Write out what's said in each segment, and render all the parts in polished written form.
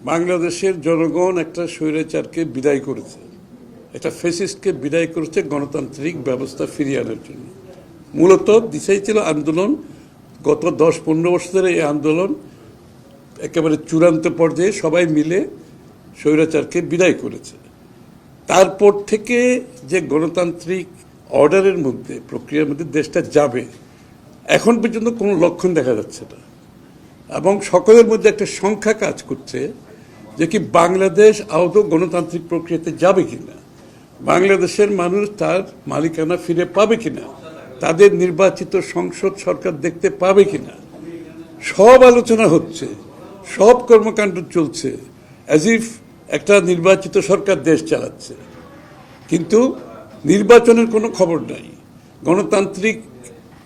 বাংলাদেশের জনগণ একটা স্বৈরাচারকে বিদায় করেছে, একটা ফ্যাসিস্টকে বিদায় করেছে গণতান্ত্রিক ব্যবস্থা ফিরিয়ে আনার জন্য। মূলত দিশাই ছিল আন্দোলন। গত 10-15 বছর ধরে এই আন্দোলন একেবারে চূড়ান্ত পর্যায়ে সবাই মিলে স্বৈরাচারকে বিদায় করেছে। তারপর থেকে যে গণতান্ত্রিক অর্ডারের মধ্যে, প্রক্রিয়ার মধ্যে দেশটা যাবে, এখন পর্যন্ত কোনো লক্ষণ দেখা যাচ্ছে না। এবং সকলের মধ্যে একটা সংখ্যা কাজ করছে যে কি বাংলাদেশ আদৌ গণতান্ত্রিক প্রক্রিয়াতে যাবে কিনা, বাংলাদেশের মানুষ তার মালিকানা ফিরে পাবে কিনা, তাদের নির্বাচিত সংসদ সরকার দেখতে পাবে কিনা, সব আলোচনা হচ্ছে, সব কর্মকাণ্ড চলছে, অ্যাজ ইফ একটা নির্বাচিত সরকার দেশ চালাচ্ছে। কিন্তু নির্বাচনের কোনো খবর নাই। গণতান্ত্রিক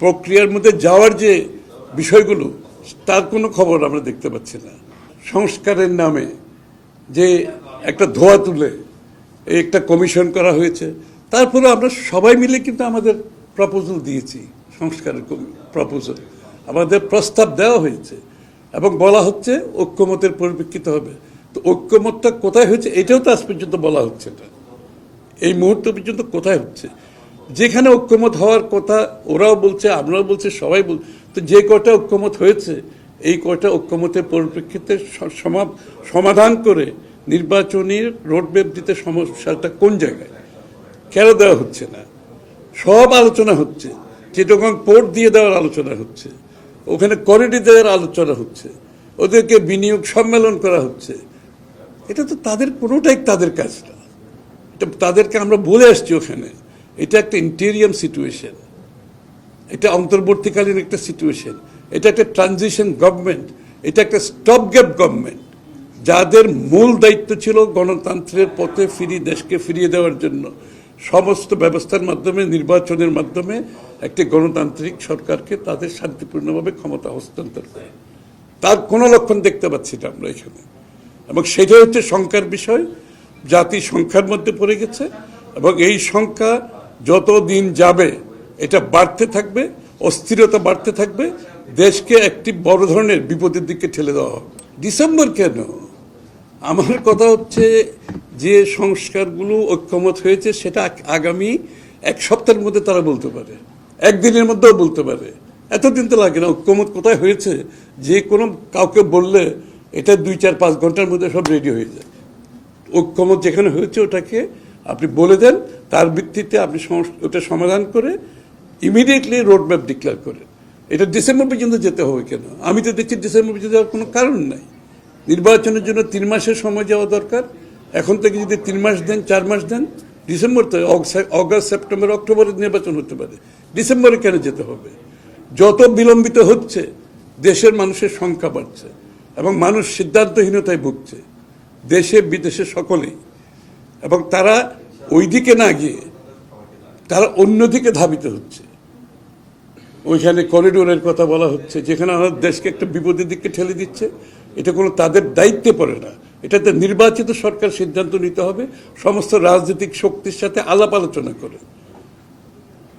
প্রক্রিয়ার মধ্যে যাওয়ার যে বিষয়গুলো, তার কোনো খবর আমরা দেখতে পাচ্ছি না। সংস্কারের নামে যে একটা ধোয়া তুলে একটা কমিশন করা হয়েছে, তারপরে আমরা সবাই মিলে কিন্তু আমাদের প্রপোজাল দিয়েছি, সংস্কারের প্রপোজাল আমাদের প্রস্তাব দেওয়া হয়েছে এবং বলা হচ্ছে ঐক্যমতের পরিপ্রেক্ষিতে হবে। তো ঐক্যমতটা কোথায় হয়েছে এটাও তো আজ পর্যন্ত বলা হচ্ছে না। এই মুহূর্ত পর্যন্ত কোথায় হচ্ছে? যেখানে ঐক্যমত হওয়ার কথা ওরাও বলছে, আমরাও বলছি, সবাই বলছে। তো যে কয়টা ঐক্যমত হয়েছে, এই কয়টা ঐক্যমতের পরিপ্রেক্ষিতে সমাধান করে নির্বাচনী রোডম্যাপ দিতে সমস্যাটা কোন জায়গায়, কেন দেওয়া হচ্ছে না? সব আলোচনা হচ্ছে, চিটাগং পোর্ট দিয়ে দেওয়ার আলোচনা হচ্ছে, ওখানে করিডোর দেওয়ার আলোচনা হচ্ছে, ওদেরকে বিনিয়োগ সম্মেলন করা হচ্ছে। এটা তো তাদের কোনোটাই তাদের কাজ না। এটা তাদেরকে আমরা বলে আসছি ওখানে, এটা একটা ইন্টেরিয়াম সিচুয়েশন, এটা অন্তর্বর্তীকালীন একটা সিচুয়েশন, এটা একটা ট্রানজিশন গভর্নমেন্ট, এটা একটা স্টপ গ্যাপ গভর্নমেন্ট, যাদের মূল দায়িত্ব ছিল গণতন্ত্রের পথে দেশকে ফিরিয়ে দেওয়ার জন্য সমস্ত ব্যবস্থার মাধ্যমে, নির্বাচনের মাধ্যমে একটি গণতান্ত্রিক সরকারকে তাদের শান্তিপূর্ণভাবে ক্ষমতা হস্তান্তর করে। তার কোনো লক্ষণ দেখতে পাচ্ছি না আমরা এখানে। এবং সেটা হচ্ছে শঙ্কার বিষয়। জাতি সংখ্যার মধ্যে পড়ে গেছে এবং এই সংখ্যা যত দিন যাবে এটা বাড়তে থাকবে, অস্থিরতা বাড়তে থাকবে, দেশকে একটি বড় ধরনের বিপদের দিকে ঠেলে দেওয়া হবে। ডিসেম্বর কেন? আমার কথা হচ্ছে যে সংস্কারগুলো ঐক্যমত হয়েছে সেটা আগামী 1 সপ্তাহের মধ্যে তারা বলতে পারে, একদিনের মধ্যেও বলতে পারে। এতদিন তো লাগে না। ঐক্যমত কোথায় হয়েছে যে কোনো কাউকে বললে এটা 2-4-5 ঘন্টার মধ্যে সব রেডি হয়ে যায়। ঐক্যমত যেখানে হয়েছে ওটাকে আপনি বলে দেন, তার ভিত্তিতে আপনি ওটা সমাধান করে ইমিডিয়েটলি রোডম্যাপ ডিক্লেয়ার করেন। এটা ডিসেম্বর পর্যন্ত যেতে হবে কেন? আমি তো দেখছি ডিসেম্বর পর্যন্ত যাওয়ার কোনো কারণ নাই। নির্বাচনের জন্য 3 মাসের সময় যাওয়া দরকার। এখন থেকে যদি 3 মাস দেন, 4 মাস দেন, ডিসেম্বর তো অগাস্ট, সেপ্টেম্বর, অক্টোবরে নির্বাচন হতে পারে। ডিসেম্বরে কেন যেতে হবে? যত বিলম্বিত হচ্ছে দেশের মানুষের সংখ্যা বাড়ছে এবং মানুষ সিদ্ধান্তহীনতায় ভুগছে, দেশে বিদেশে সকলেই। এবং তারা ওই দিকে না গিয়ে তারা অন্যদিকে ধাবিত হচ্ছে। ওইখানে করিডোরের কথা বলা হচ্ছে, যেখানে আমাদের দেশকে একটা বিপদের দিকে ঠেলে দিচ্ছে। এটা কোনো তাদের দায়িত্বে পড়ে না। এটাতে নির্বাচিত সরকার সিদ্ধান্ত নিতে হবে সমস্ত রাজনৈতিক শক্তির সাথে আলাপ আলোচনা করে।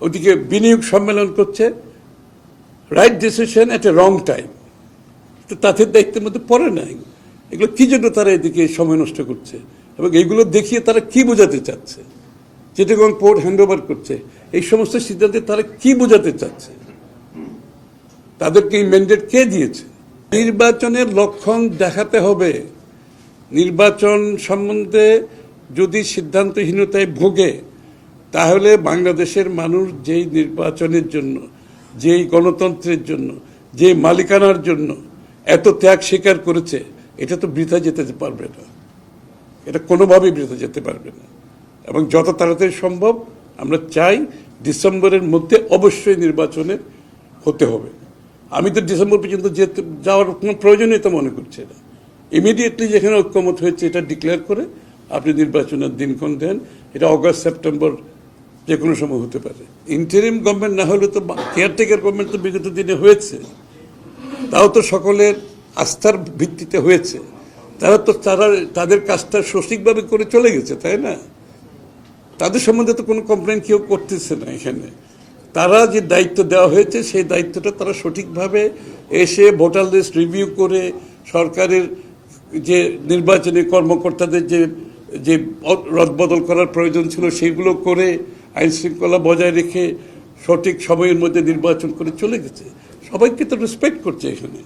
ওদিকে বিনিয়োগ সম্মেলন করছে, রাইট ডিসিশন এট এ রং টাইম। তো তাদের দায়িত্বের মধ্যে পড়ে না। এগুলো কি জন্য তারা এদিকে সময় নষ্ট করছে এবং এইগুলো দেখিয়ে তারা কি বোঝাতে চাচ্ছে? চিটাগং পোর্ট হ্যান্ডওভার করছে, এই সমস্ত সিদ্ধান্তে তারা কি বোঝাতে চাচ্ছে? তাদেরকে এই ম্যান্ডেট কে দিয়েছে? নির্বাচনের লক্ষণ দেখাতে হবে। নির্বাচন সম্বন্ধে যদি সিদ্ধান্তহীনতায় ভোগে, তাহলে বাংলাদেশের মানুষ যেই নির্বাচনের জন্য, যেই গণতন্ত্রের জন্য, যে মালিকানার জন্য এত ত্যাগ স্বীকার করেছে, এটা তো বৃথা যেতে পারবে না। এটা কোনোভাবেই বৃথা যেতে পারবে না। এবং যত তাড়াতাড়ি সম্ভব আমরা চাই ডিসেম্বরের মধ্যে অবশ্যই নির্বাচনে হতে হবে। আমি তো ডিসেম্বর পর্যন্ত যাওয়ার কোনো প্রয়োজনীয়তা মনে করছি না। ইমিডিয়েটলি যেখানে ঐক্যমত হয়েছে এটা ডিক্লেয়ার করে আপনি নির্বাচনের দিনক্ষণ দেন। এটা অগাস্ট, সেপ্টেম্বর যে কোনো সময় হতে পারে। ইন্টারিম গভর্নমেন্ট না হলে তো কেয়ারটেকার গভর্নমেন্ট তো বিগত দিনে হয়েছে, তাও তো সকলের আস্থার ভিত্তিতে হয়েছে। তাদের কাজটা সঠিকভাবে করে চলে গেছে, তাই না? তাদের সম্বন্ধে তো কোনো কমপ্লেন কেউ করতেছে না এখানে। তারা যে দায়িত্ব দেওয়া হয়েছে সেই দায়িত্বটা তারা সঠিকভাবে এসে ভোটার লিস্ট রিভিউ করে সরকারের যে নির্বাচনী কর্মকর্তাদের যে যে রদবদল করার প্রয়োজন ছিল সেগুলো করে আইন শৃঙ্খলা বজায় রেখে সঠিক সময়ের মধ্যে নির্বাচন করে চলে গেছে। সবাইকে তো রেসপেক্ট করছে এখানে,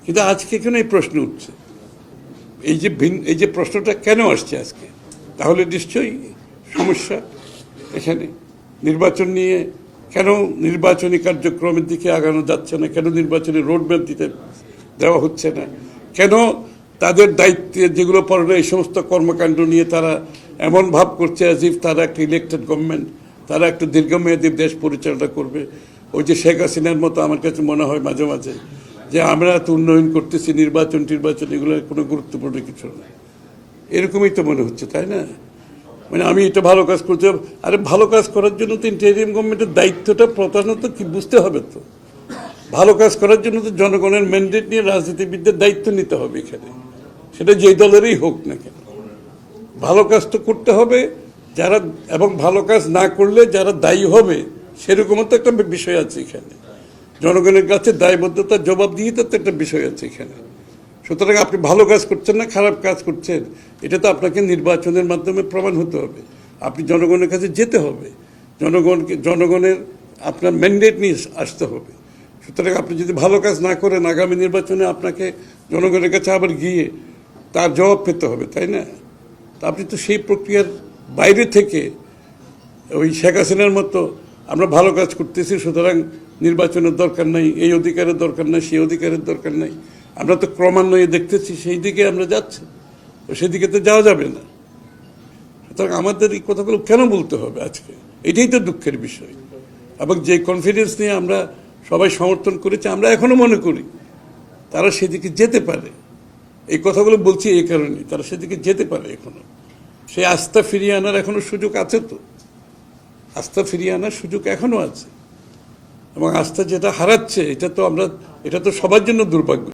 কিন্তু আজকে এখানে এই প্রশ্ন উঠছে, এই যে প্রশ্নটা কেন আসছে আজকে? তাহলে নিশ্চয়ই সমস্যা এখানে। নির্বাচন নিয়ে কেন নির্বাচনী কার্যক্রমের দিকে আগানো যাচ্ছে না, কেন নির্বাচনী রোডম্যাপ দিতে দেওয়া হচ্ছে না, কেন তাদের দায়িত্বে যেগুলো পড়ে এই সমস্ত কর্মকাণ্ড নিয়ে তারা এমন ভাব করছে অ্যাজ ইফ তারা একটা ইলেক্টেড গভর্নমেন্ট, তারা একটা দীর্ঘমেয়াদী দেশ পরিচালনা করবে। ওই যে শেখ হাসিনার মতো আমার কাছে মনে হয় মাঝে মাঝে যে আমরা তো উন্নয়ন করতেছি, নির্বাচন এগুলো কোনো গুরুত্বপূর্ণ কিছু না, এরকমই তো মনে হচ্ছে, তাই না? মানে আমি এটা ভালো কাজ করতে, আরে ভালো কাজ করার জন্য তো ইন্টারিম গভর্নমেন্টের দায়িত্বটা প্রধানত কি বুঝতে হবে তো। ভালো কাজ করার জন্য তো জনগণের ম্যান্ডেট নিয়ে রাজনীতিবিদদের দায়িত্ব নিতে হবে এখানে, সেটা যেই দলেরই হোক না কেন। ভালো কাজ তো করতে হবে যারা, এবং ভালো কাজ না করলে যারা দায়ী হবে সেরকমও তো একটা বিষয় আছে এখানে। জনগণের কাছে দায়বদ্ধতার জবাবদিহিতার তো একটা বিষয় আছে এখানে। সুতরাং আপনি ভালো কাজ করছেন না খারাপ কাজ করছেন, এটা তো আপনাকে নির্বাচনের মাধ্যমে প্রমাণ হতে হবে। আপনি জনগণের কাছে যেতে হবে, জনগণের আপনার ম্যান্ডেট নিয়ে আসতে হবে। সুতরাং আপনি যদি ভালো কাজ না করেন আগামী নির্বাচনে আপনাকে জনগণের কাছে আবার গিয়ে তার জবাব পেতে হবে, তাই না? তা আপনি তো সেই প্রক্রিয়ার বাইরে থেকে ওই শেখ হাসিনার মতো আমরা ভালো কাজ করতেছি সুতরাং নির্বাচনের দরকার নাই, এই অধিকারের দরকার নাই, সেই অধিকারের দরকার নাই, আমরা তো ক্রমান্বয়ে দেখতেছি সেই দিকে আমরা যাচ্ছি, তো সেদিকে তো যাওয়া যাবে না। সুতরাং আমাদের এই কথাগুলো কেন বলতে হবে আজকে? এটাই তো দুঃখের বিষয়। এবং যে কনফিডেন্স নিয়ে আমরা সবাই সমর্থন করেছি, আমরা এখনো মনে করি তারা সেদিকে যেতে পারে। এই কথাগুলো বলছি এই কারণে, তারা সেদিকে যেতে পারে এখনো। সেই আস্থা ফিরিয়ে আনার এখনো সুযোগ আছে, তো আস্থা ফিরিয়ে আনার সুযোগ এখনো আছে। এবং আস্থা যেটা হারাচ্ছে এটা তো সবার জন্য দুর্ভাগ্য।